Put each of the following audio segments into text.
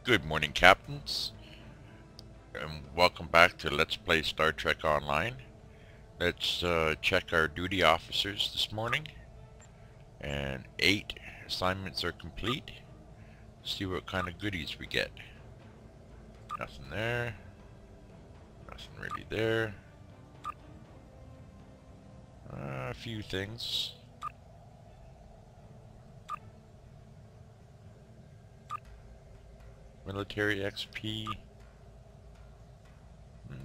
Good morning, captains, and welcome back to Let's Play Star Trek Online. Let's check our duty officers this morning, and 8 assignments are complete. See what kind of goodies we get. Nothing there. Nothing really there. A few things. Military XP.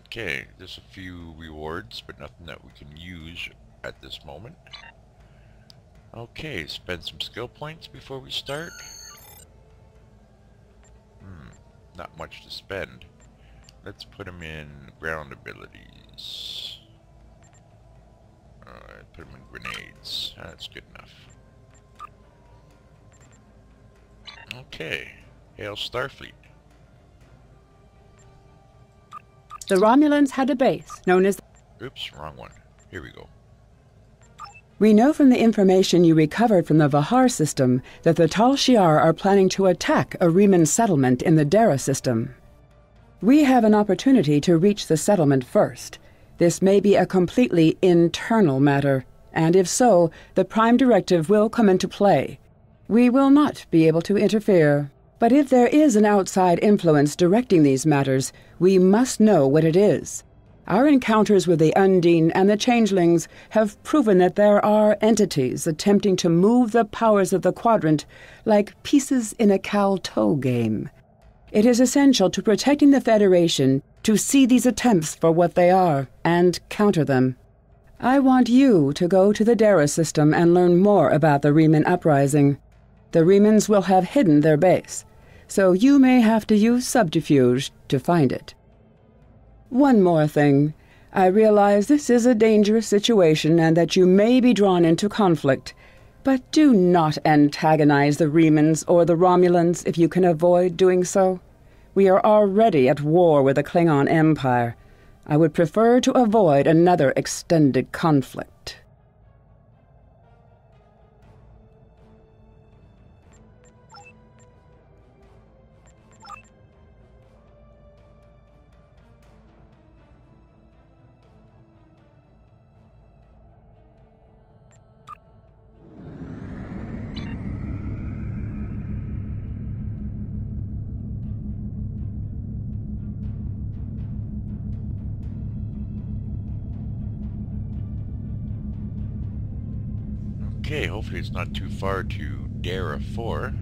Okay, just a few rewards, but nothing that we can use at this moment. Okay, spend some skill points before we start. Not much to spend. Let's put them in ground abilities. Put them in grenades. That's good enough. Okay, hail Starfleet. The Romulans had a base known as... Oops, wrong one. Here we go. We know from the information you recovered from the Vahar system that the Tal Shiar are planning to attack a Riemann settlement in the Dara system. We have an opportunity to reach the settlement first. This may be a completely internal matter, and if so, the Prime Directive will come into play. We will not be able to interfere. But if there is an outside influence directing these matters, we must know what it is. Our encounters with the Undine and the Changelings have proven that there are entities attempting to move the powers of the Quadrant like pieces in a cow-toe game. It is essential to protecting the Federation to see these attempts for what they are and counter them. I want you to go to the Dara system and learn more about the Riemann uprising. The Riemanns will have hidden their base, so you may have to use subterfuge to find it. One more thing. I realize this is a dangerous situation and that you may be drawn into conflict, but do not antagonize the Riemanns or the Romulans if you can avoid doing so. We are already at war with the Klingon Empire. I would prefer to avoid another extended conflict. Okay, hopefully it's not too far to Dara 4.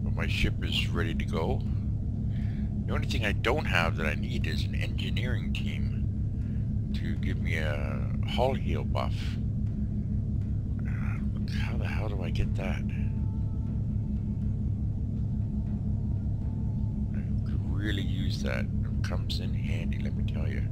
But my ship is ready to go. The only thing I don't have that I need is an engineering team to give me a hull heal buff. How the hell do I get that? I could really use that. It comes in handy, let me tell you.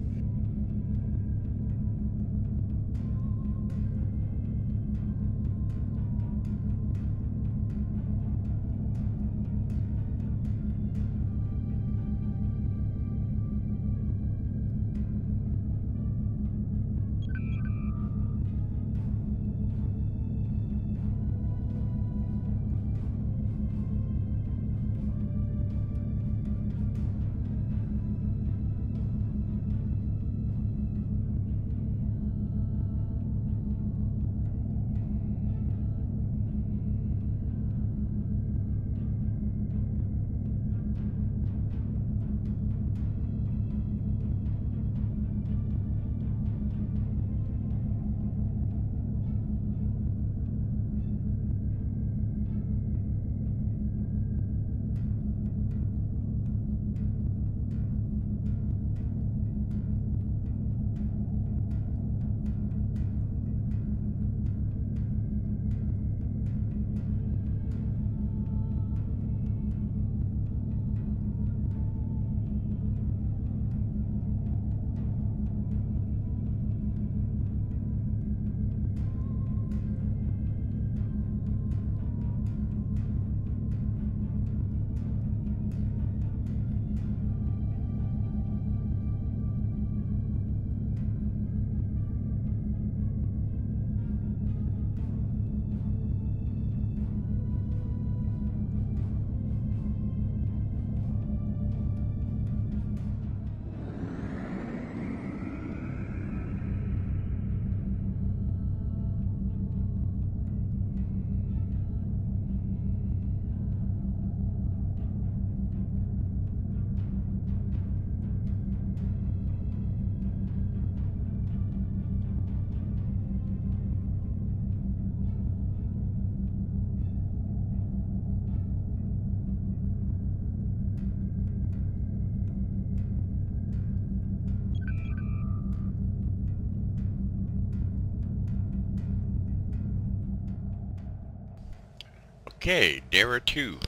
Okay, Dara 2.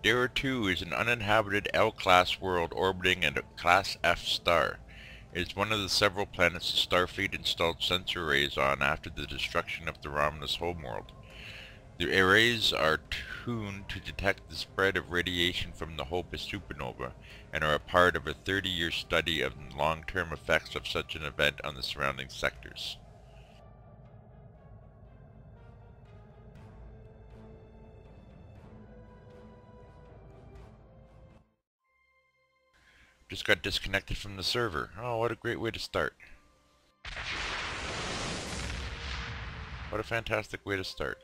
Dara 2 is an uninhabited L-class world orbiting a Class F star. It is one of the several planets the Starfleet installed sensor arrays on after the destruction of the Romulus homeworld. The arrays are tuned to detect the spread of radiation from the Hopus supernova and are a part of a 30-year study of the long-term effects of such an event on the surrounding sectors. Just got disconnected from the server. Oh, what a great way to start. What a fantastic way to start.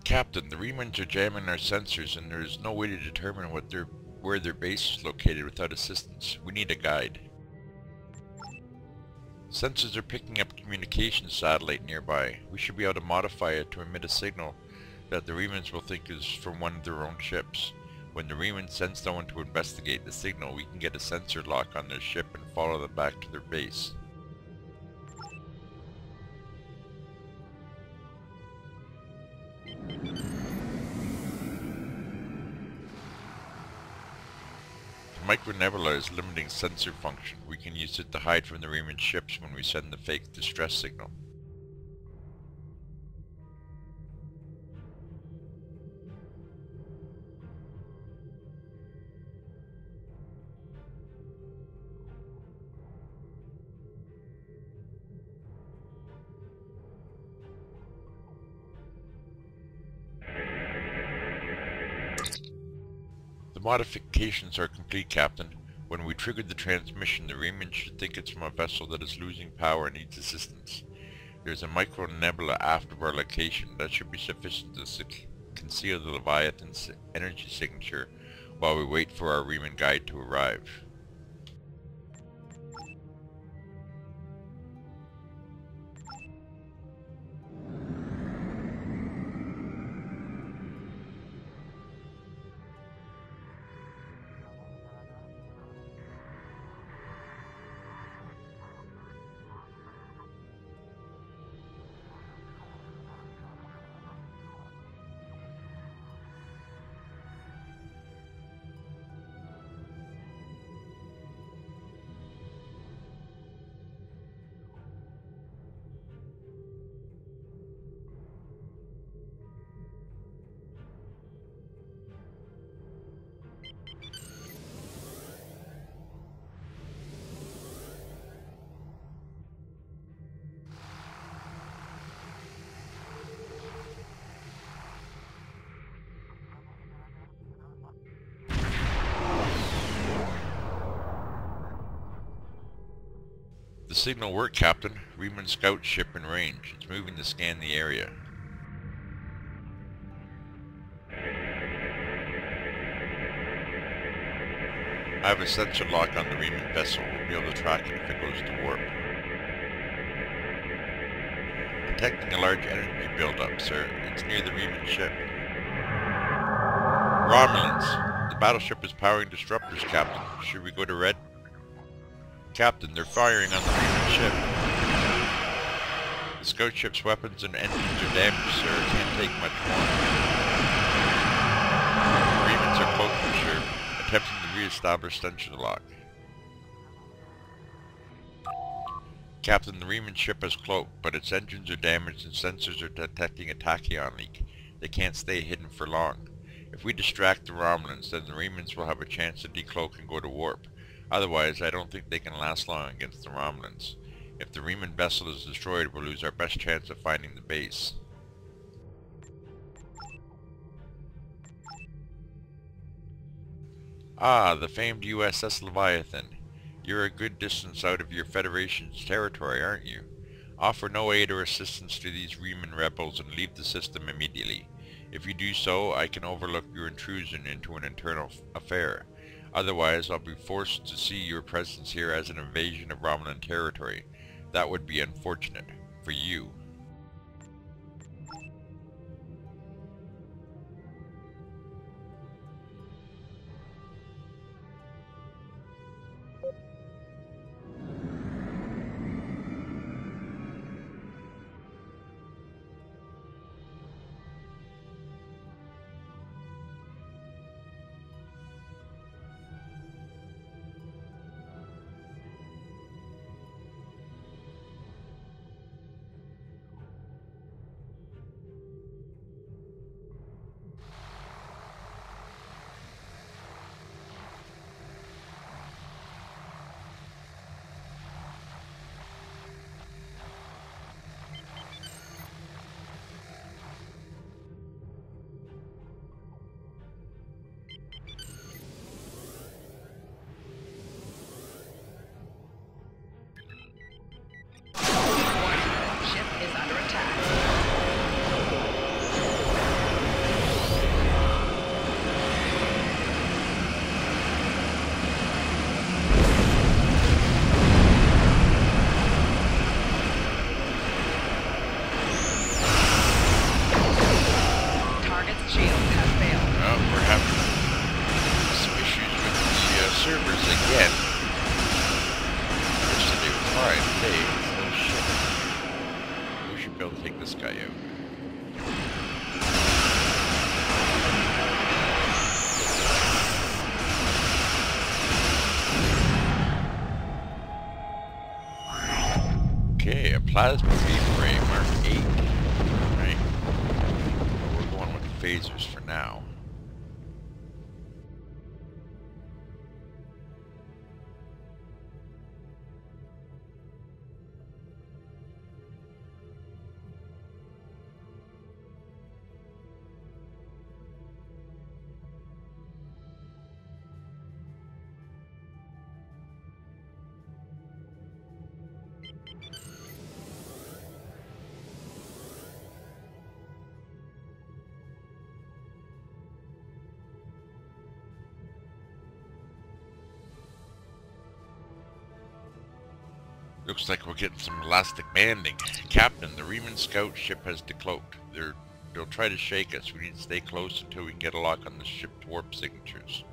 Captain, the Remans are jamming our sensors and there is no way to determine where their base is located without assistance. We need a guide. Sensors are picking up a communications satellite nearby. We should be able to modify it to emit a signal that the Remans will think is from one of their own ships. When the Remans send someone to investigate the signal, we can get a sensor lock on their ship and follow them back to their base. The micronebula is limiting sensor function. We can use it to hide from the Reman ships when we send the fake distress signal. The modifications are complete, Captain. When we trigger the transmission, the Reman should think it's from a vessel that is losing power and needs assistance. There's a micronebula aft of our location that should be sufficient to conceal the Leviathan's energy signature while we wait for our Reman guide to arrive. The signal worked, Captain. Reman scout ship in range. It's moving to scan the area. I have a sensor lock on the Reman vessel. We'll be able to track it if it goes to warp. Detecting a large energy buildup, sir. It's near the Reman ship. Romulans! The battleship is powering disruptors, Captain. Should we go to red? Captain, they're firing on the Reman ship. The scout ship's weapons and engines are damaged, sir. It can't take much more. The Remans are cloaked, sir, attempting to re-establish sensor lock. Captain, the Reman ship is cloaked, but its engines are damaged and sensors are detecting a tachyon leak. They can't stay hidden for long. If we distract the Romulans, then the Remans will have a chance to decloak and go to warp. Otherwise, I don't think they can last long against the Romulans. If the Reman vessel is destroyed, we'll lose our best chance of finding the base. Ah, the famed USS Leviathan. You're a good distance out of your Federation's territory, aren't you? Offer no aid or assistance to these Riemann rebels and leave the system immediately. If you do so, I can overlook your intrusion into an internal affair. Otherwise, I'll be forced to see your presence here as an invasion of Romulan territory. That would be unfortunate. For you. Okay, a plasma beam ray, Mark 8. Alright. We're going with the phasers for now. Looks like we're getting some elastic banding. Captain, the Riemann scout ship has decloaked. They'll try to shake us. We need to stay close until we can get a lock on the ship's warp signatures.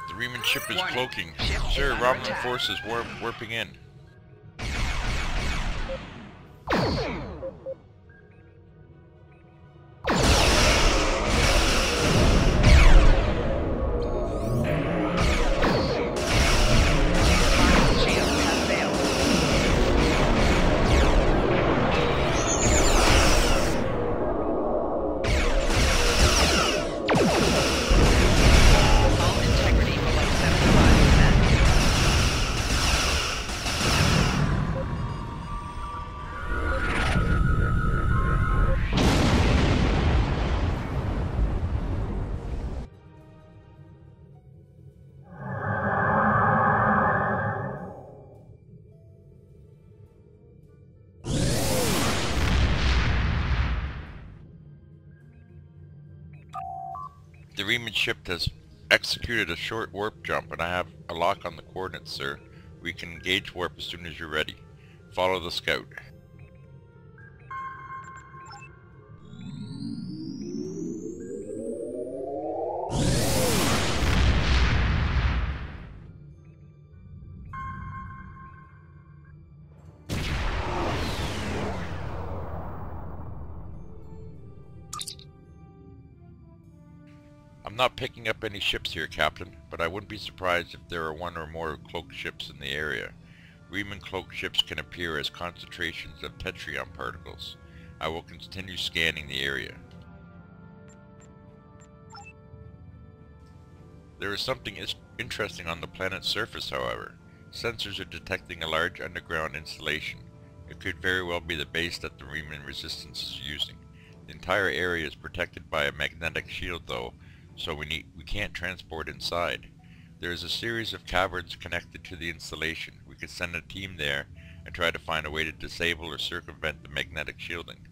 The Riemann ship is cloaking. Sir, Romulan forces warping in. The Riemann ship has executed a short warp jump, and I have a lock on the coordinates, sir. We can engage warp as soon as you're ready. Follow the scout. I'm not picking up any ships here, Captain, but I wouldn't be surprised if there are one or more cloaked ships in the area. Riemann cloaked ships can appear as concentrations of tetryon particles. I will continue scanning the area. There is something interesting on the planet's surface, however. Sensors are detecting a large underground installation. It could very well be the base that the Riemann resistance is using. The entire area is protected by a magnetic shield, though, so we can't transport inside. There is a series of caverns connected to the installation. We could send a team there and try to find a way to disable or circumvent the magnetic shielding.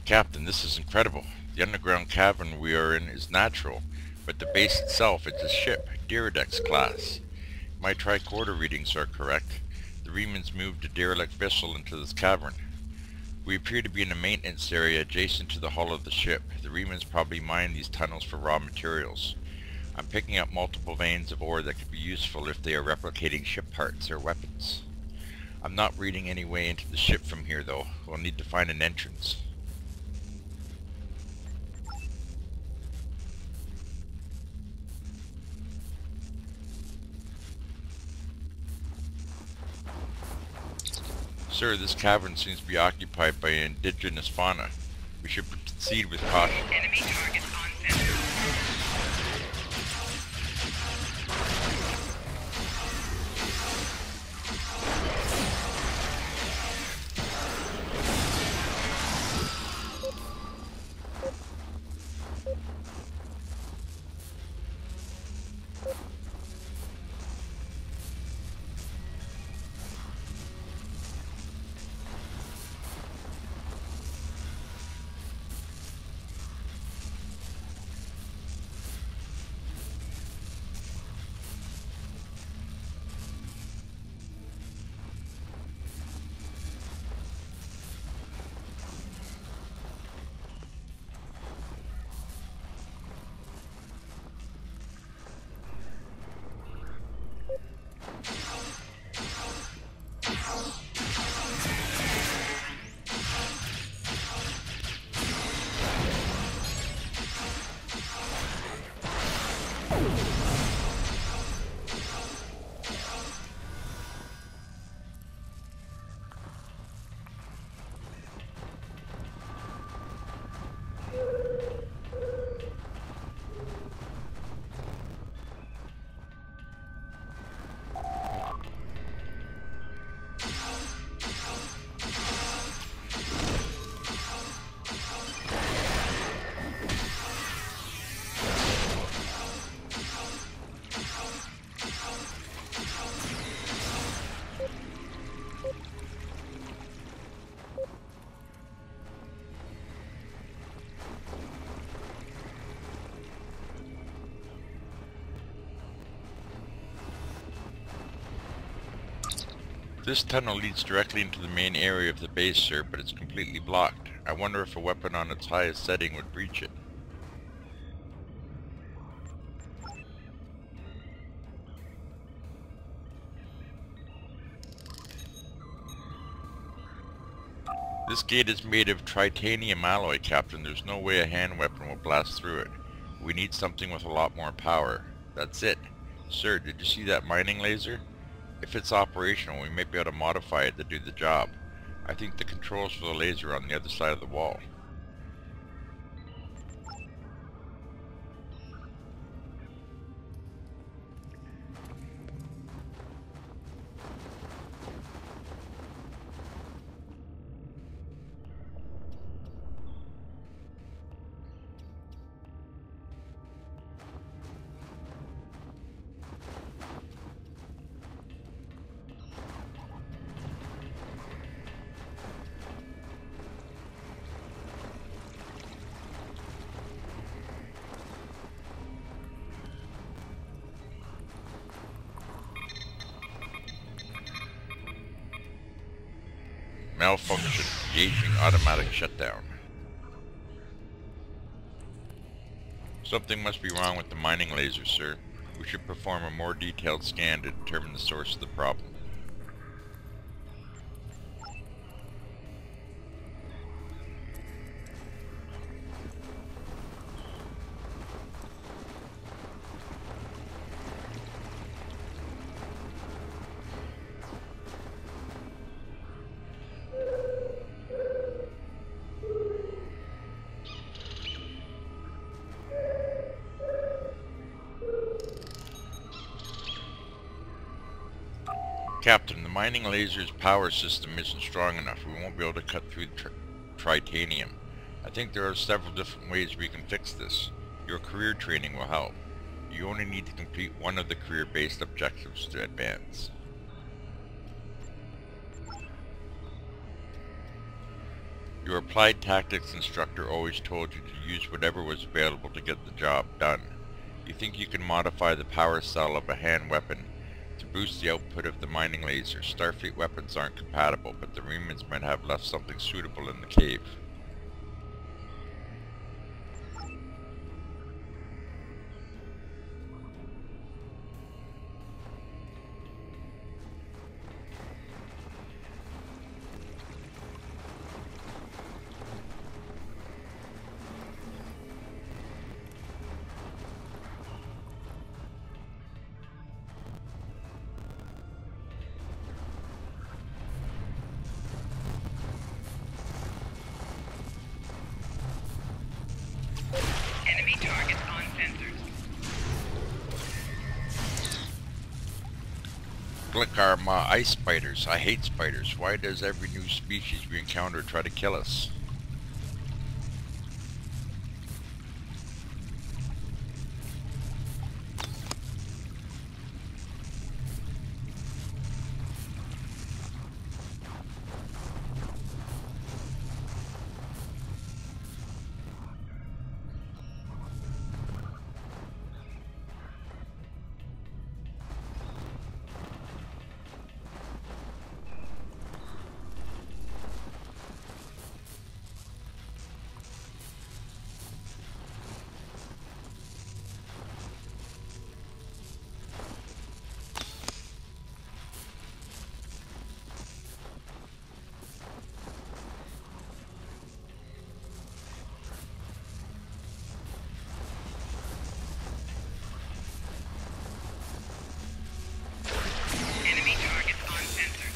Captain, this is incredible. The underground cavern we are in is natural, but the base itself is a ship, Diridex class. My tricorder readings are correct. The Riemanns moved a derelict vessel into this cavern. We appear to be in a maintenance area adjacent to the hull of the ship. The Riemanns probably mine these tunnels for raw materials. I'm picking up multiple veins of ore that could be useful if they are replicating ship parts or weapons. I'm not reading any way into the ship from here, though. We'll need to find an entrance. Sir, this cavern seems to be occupied by indigenous fauna. We should proceed with caution. Enemy target on center. This tunnel leads directly into the main area of the base, sir, but it's completely blocked. I wonder if a weapon on its highest setting would breach it. This gate is made of titanium alloy, Captain. There's no way a hand weapon will blast through it. We need something with a lot more power. That's it. Sir, did you see that mining laser? If it's operational, we may be able to modify it to do the job. I think the controls for the laser are on the other side of the wall. Malfunction. Engaging automatic shutdown. Something must be wrong with the mining laser, sir. We should perform a more detailed scan to determine the source of the problem. Captain, the mining laser's power system isn't strong enough. We won't be able to cut through the titanium. I think there are several different ways we can fix this. Your career training will help. You only need to complete one of the career-based objectives to advance. Your applied tactics instructor always told you to use whatever was available to get the job done. You think you can modify the power cell of a hand weapon to boost the output of the mining laser. Starfleet weapons aren't compatible, but the Remans might have left something suitable in the cave. Enemy targets on sensors. Glickarma ice spiders. I hate spiders. Why does every new species we encounter try to kill us? Enemy targets on sensors.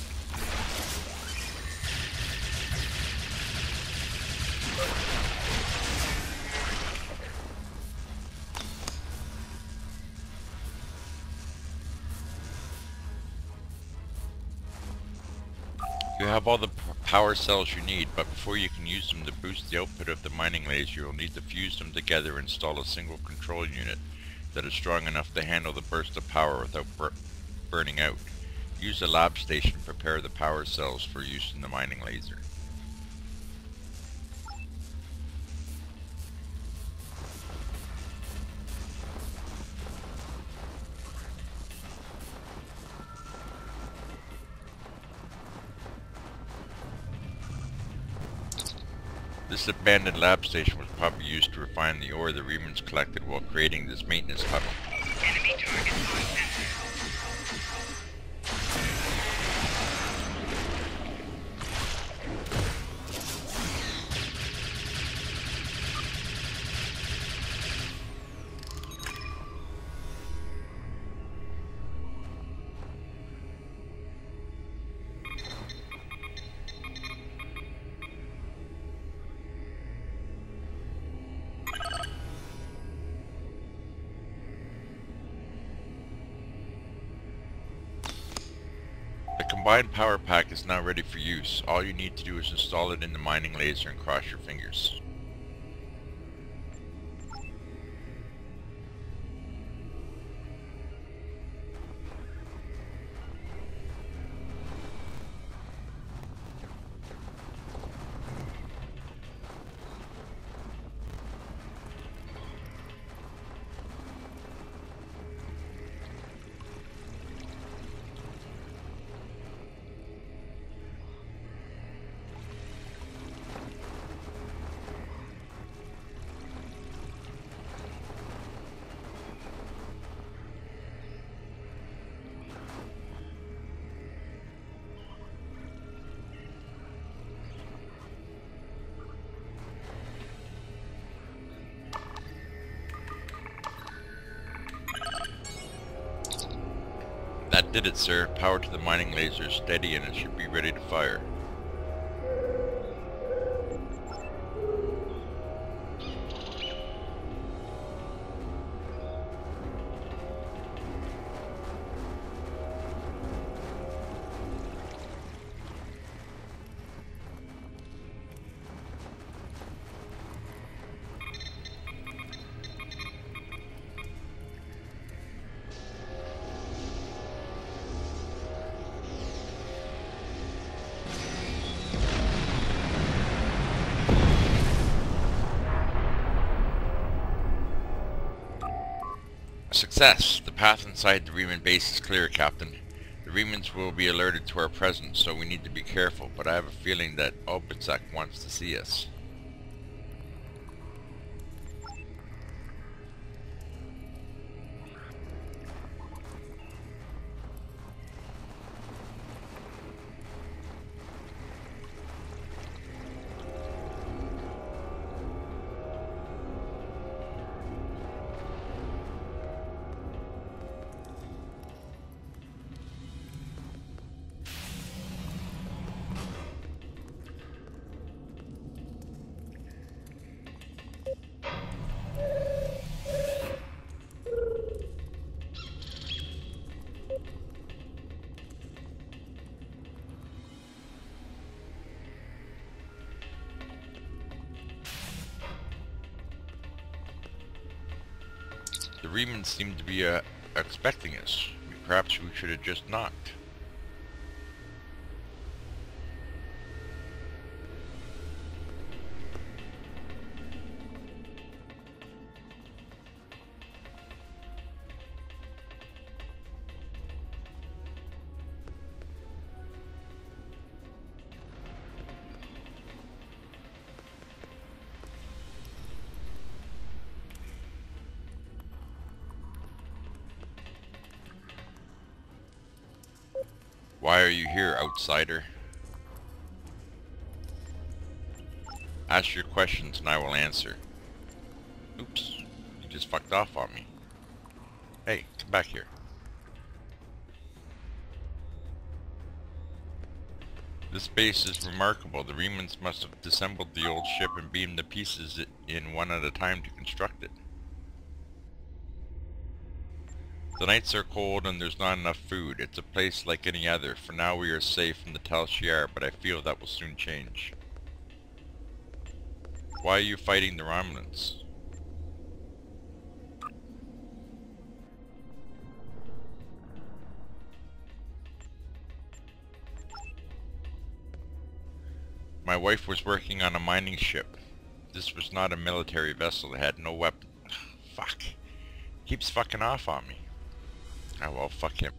You have all the power cells you need, but before you can use them to boost the output of the mining laser, you'll need to fuse them together and install a single control unit that is strong enough to handle the burst of power without burning out. Use a lab station to prepare the power cells for use in the mining laser. This abandoned lab station was probably used to refine the ore the Remans collected while creating this maintenance tunnel. Enemy target on sensor. The combined power pack is now ready for use. All you need to do is install it in the mining laser and cross your fingers. That did it, sir. Power to the mining laser is steady and it should be ready to fire. Success! The path inside the Reman base is clear, Captain. The Remans will be alerted to our presence, so we need to be careful, but I have a feeling that Obitsak wants to see us. The Remans seem to be expecting us. Perhaps we should have just knocked. Why are you here, outsider? Ask your questions and I will answer. Oops, you just fucked off on me. Hey, come back here. This base is remarkable. The Remans must have disassembled the old ship and beamed the pieces in one at a time to construct it. The nights are cold and there's not enough food. It's a place like any other. For now we are safe from the Tal Shiar, but I feel that will soon change. Why are you fighting the Romulans? My wife was working on a mining ship. This was not a military vessel. It had no weapon. Fuck. Keeps fucking off on me. Oh well, fuck him.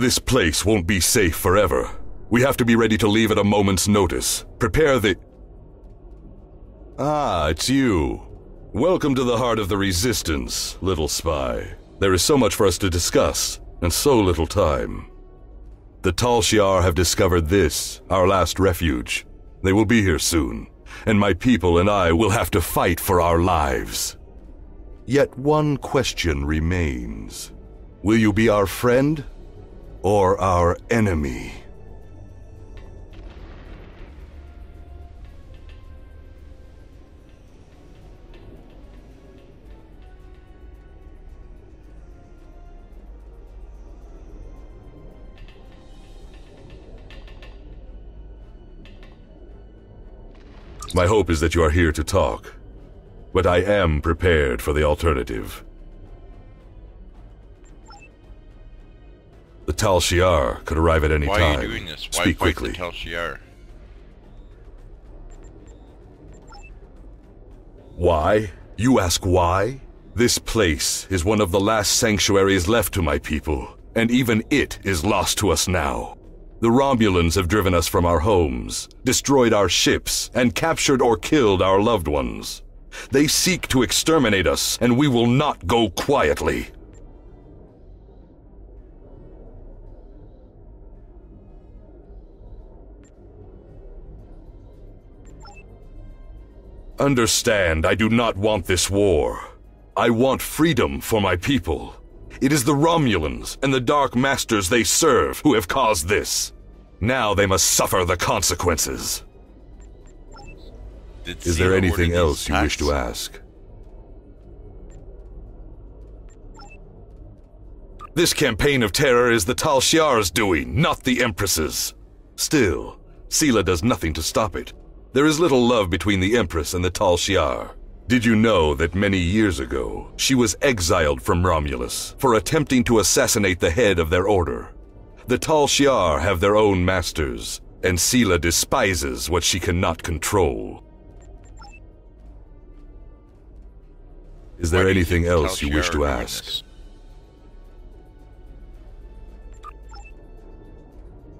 This place won't be safe forever. We have to be ready to leave at a moment's notice. Prepare the... Ah, it's you. Welcome to the heart of the Resistance, little spy. There is so much for us to discuss, and so little time. The Tal Shiar have discovered this, our last refuge. They will be here soon, and my people and I will have to fight for our lives. Yet one question remains. Will you be our friend, or our enemy? My hope is that you are here to talk, but I am prepared for the alternative. The Tal Shiar could arrive at any time. Why are you doing this? Why Speak fight quickly. the Tal Shiar? Why? You ask why? This place is one of the last sanctuaries left to my people, and even it is lost to us now. The Romulans have driven us from our homes, destroyed our ships, and captured or killed our loved ones. They seek to exterminate us, and we will not go quietly. Understand, I do not want this war. I want freedom for my people. It is the Romulans and the Dark Masters they serve who have caused this. Now they must suffer the consequences. Is there anything else you wish to ask? This campaign of terror is the Tal Shiar's doing, not the Empress's. Still, Sela does nothing to stop it. There is little love between the Empress and the Tal Shiar. Did you know that many years ago, she was exiled from Romulus for attempting to assassinate the head of their order? The Tal Shiar have their own masters, and Sela despises what she cannot control. Is there anything else you wish to ask?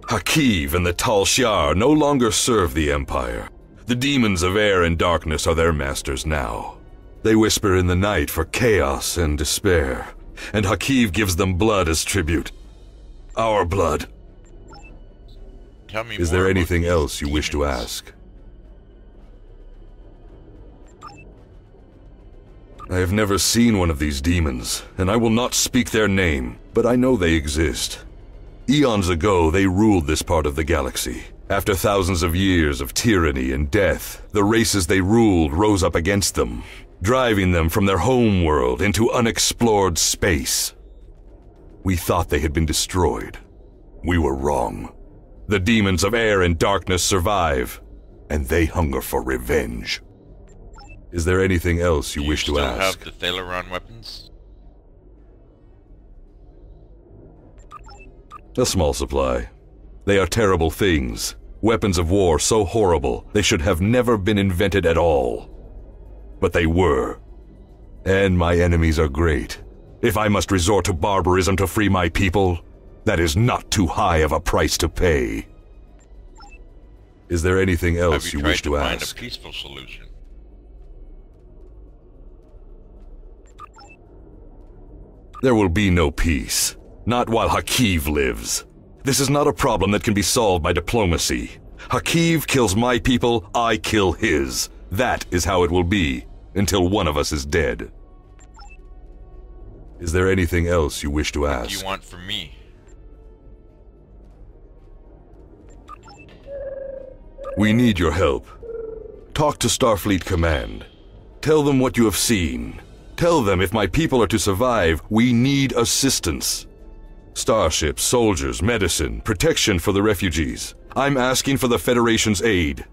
Hakiv and the Tal Shiar no longer serve the Empire. The demons of air and darkness are their masters now. They whisper in the night for chaos and despair, and Hakiv gives them blood as tribute. Our blood. Tell me Is more there about anything these else you wish to demons. ask? I have never seen one of these demons, and I will not speak their name, but I know they exist. Eons ago, they ruled this part of the galaxy. After thousands of years of tyranny and death, the races they ruled rose up against them, driving them from their home world into unexplored space. We thought they had been destroyed. We were wrong. The demons of air and darkness survive, and they hunger for revenge. Is there anything else you wish to ask? Do you still have the Thalaron weapons? A small supply. They are terrible things. Weapons of war so horrible they should have never been invented at all. But they were. And my enemies are great. If I must resort to barbarism to free my people, that is not too high of a price to pay. Is there anything else you wish to ask? Have you tried to find a peaceful solution? There will be no peace. Not while Hakiv lives. This is not a problem that can be solved by diplomacy. Hakiv kills my people, I kill his. That is how it will be, until one of us is dead. Is there anything else you wish to ask? What do you want from me? We need your help. Talk to Starfleet Command. Tell them what you have seen. Tell them if my people are to survive, we need assistance. Starships, soldiers, medicine, protection for the refugees. I'm asking for the Federation's aid.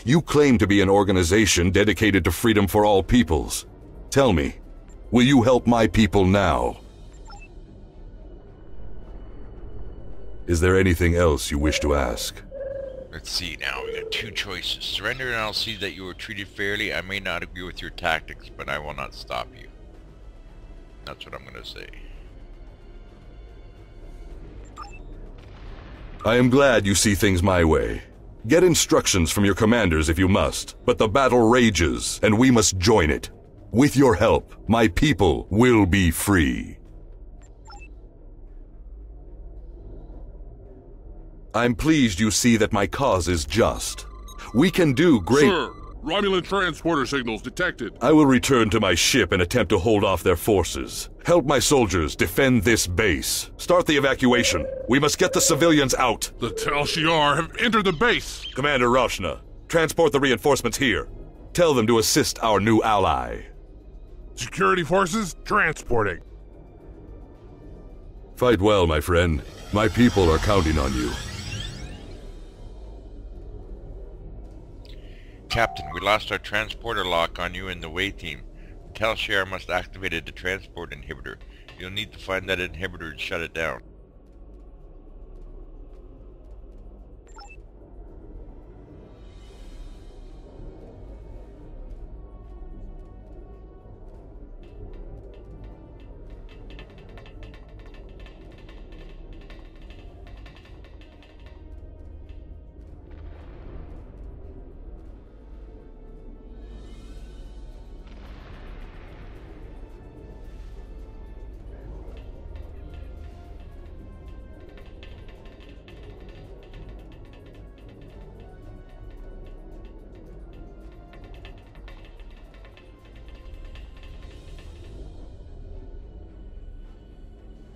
You claim to be an organization dedicated to freedom for all peoples. Tell me, will you help my people now? Is there anything else you wish to ask? Let's see now, we got two choices. Surrender and I'll see that you were treated fairly. I may not agree with your tactics, but I will not stop you. That's what I'm gonna say. I am glad you see things my way. Get instructions from your commanders if you must, but the battle rages, and we must join it. With your help, my people will be free. I'm pleased you see that my cause is just. We can do great— Sir, Romulan transporter signals detected. I will return to my ship and attempt to hold off their forces. Help my soldiers defend this base. Start the evacuation. We must get the civilians out. The Tal Shiar have entered the base. Commander Raushna, transport the reinforcements here. Tell them to assist our new ally. Security forces transporting. Fight well, my friend. My people are counting on you. Captain, we lost our transporter lock on you and the way team. Tal Shiar must have activated the transport inhibitor. You'll need to find that inhibitor and shut it down.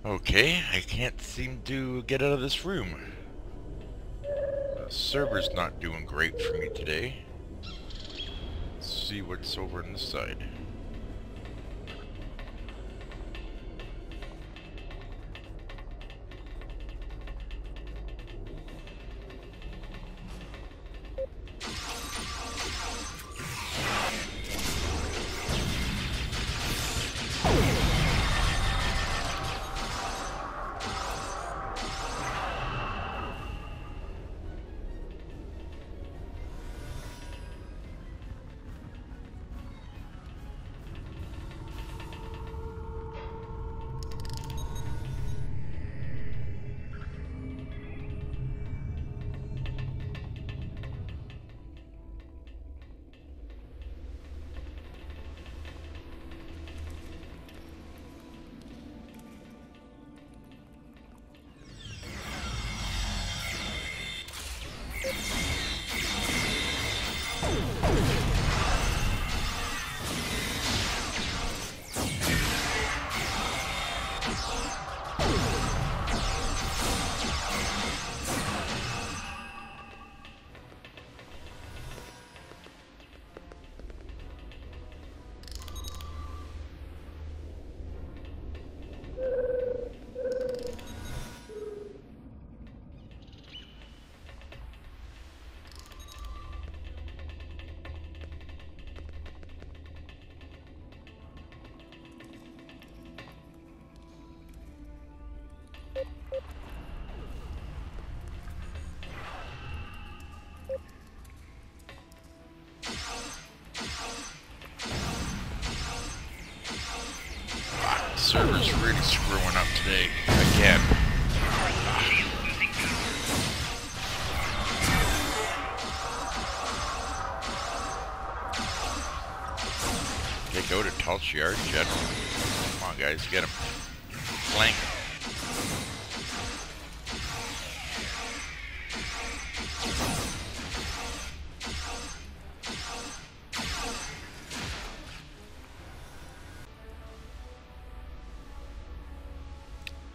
Okay, I can't seem to get out of this room. The server's not doing great for me today. Let's see what's over on this side. Server's really screwing up today, again. Okay, go to Tal Shiar General. Come on guys, get him. Flank.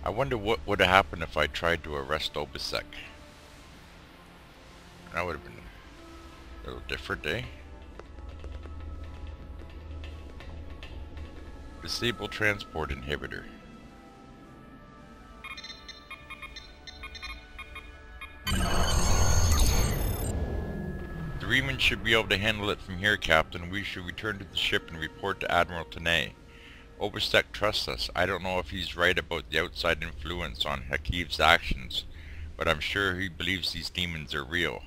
I wonder what would have happened if I tried to arrest Obisek. That would have been a little different, eh? Disable transport inhibitor. The Reman should be able to handle it from here, Captain. We should return to the ship and report to Admiral Tanay. Obisek trusts us. I don't know if he's right about the outside influence on Hakiv's actions, but I'm sure he believes these demons are real.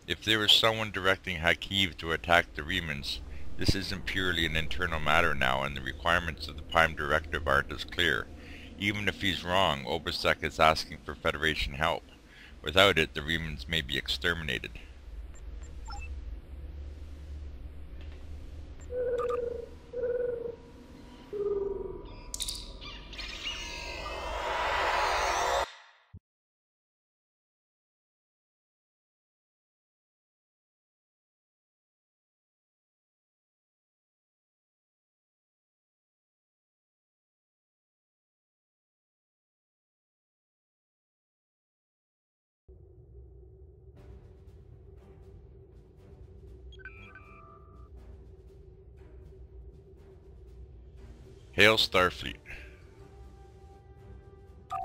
If there is someone directing Hakiv to attack the Remans, this isn't purely an internal matter now, and the requirements of the Prime Directive aren't as clear. Even if he's wrong, Obisek is asking for Federation help. Without it, the Remans may be exterminated. Hail Starfleet.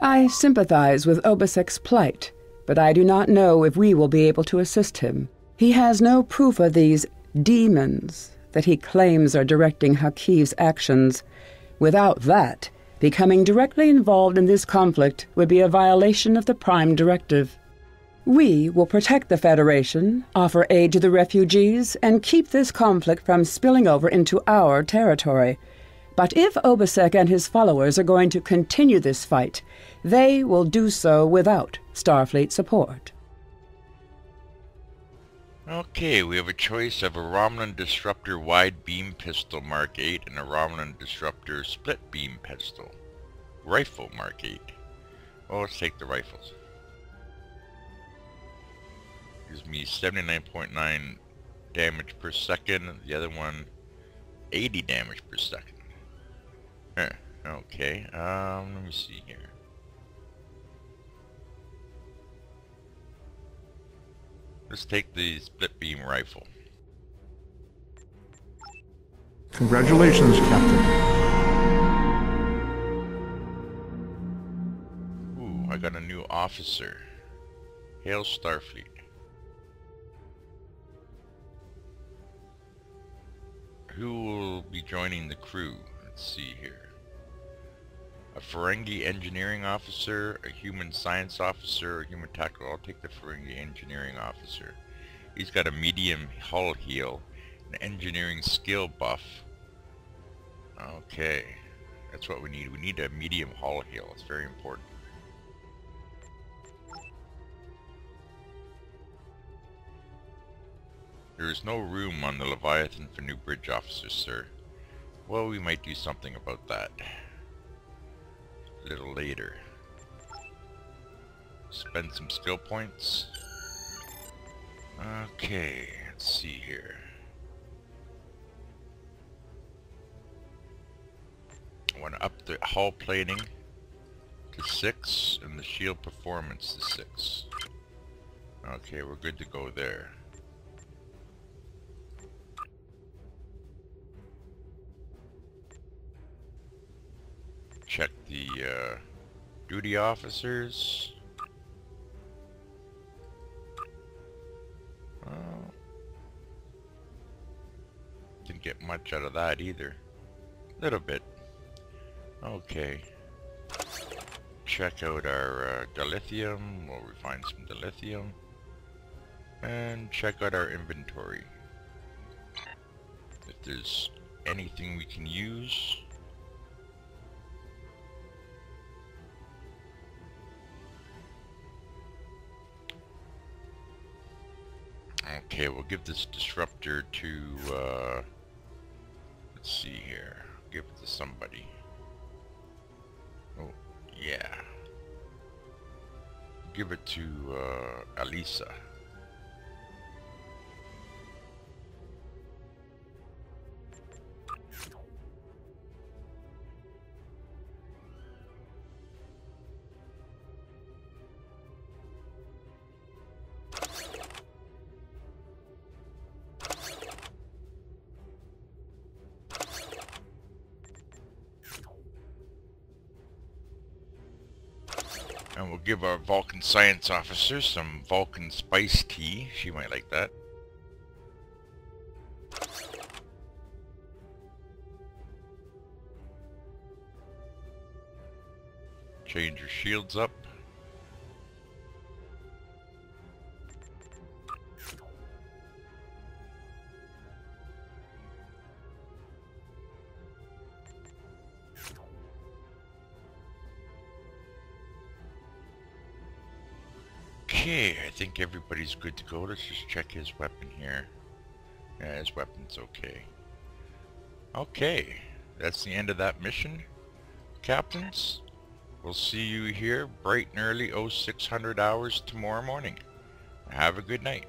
I sympathize with Obasek's plight, but I do not know if we will be able to assist him. He has no proof of these demons that he claims are directing Hakiv's actions. Without that, becoming directly involved in this conflict would be a violation of the Prime Directive. We will protect the Federation, offer aid to the refugees, and keep this conflict from spilling over into our territory. But if Obasek and his followers are going to continue this fight, they will do so without Starfleet support. Okay, we have a choice of a Romulan Disruptor Wide Beam Pistol Mark 8 and a Romulan Disruptor Split Beam Pistol Rifle Mark 8. Well, let's take the rifles. Gives me 79.9 damage per second. The other one, 80 damage per second. Okay, let me see here. Let's take the split beam rifle. Congratulations, Captain. Ooh, I got a new officer. Hail Starfleet. Who will be joining the crew? Let's see here. A Ferengi engineering officer, a human science officer, a human tactical. I'll take the Ferengi engineering officer. He's got a medium hull heal, an engineering skill buff. Okay, that's what we need. We need a medium hull heal. It's very important. There is no room on the Leviathan for new bridge officers, sir. Well, we might do something about that a little later. Spend some skill points. Okay, let's see here. I want to up the hull plating to 6 and the shield performance to 6. Okay, we're good to go there. Check the duty officers. Didn't get much out of that either. Little bit. Okay. Check out our dilithium. We'll refine some dilithium. And check out our inventory. If there's anything we can use. Okay, we'll give this disruptor to, let's see here, give it to somebody. Oh, yeah. Give it to, Alisa. And we'll give our Vulcan science officer some Vulcan spice tea. She might like that. Change your shields up. Okay, I think everybody's good to go. Let's just check his weapon here. Yeah, his weapon's okay. Okay, that's the end of that mission, captains. We'll see you here bright and early 0600 hours tomorrow morning. Have a good night.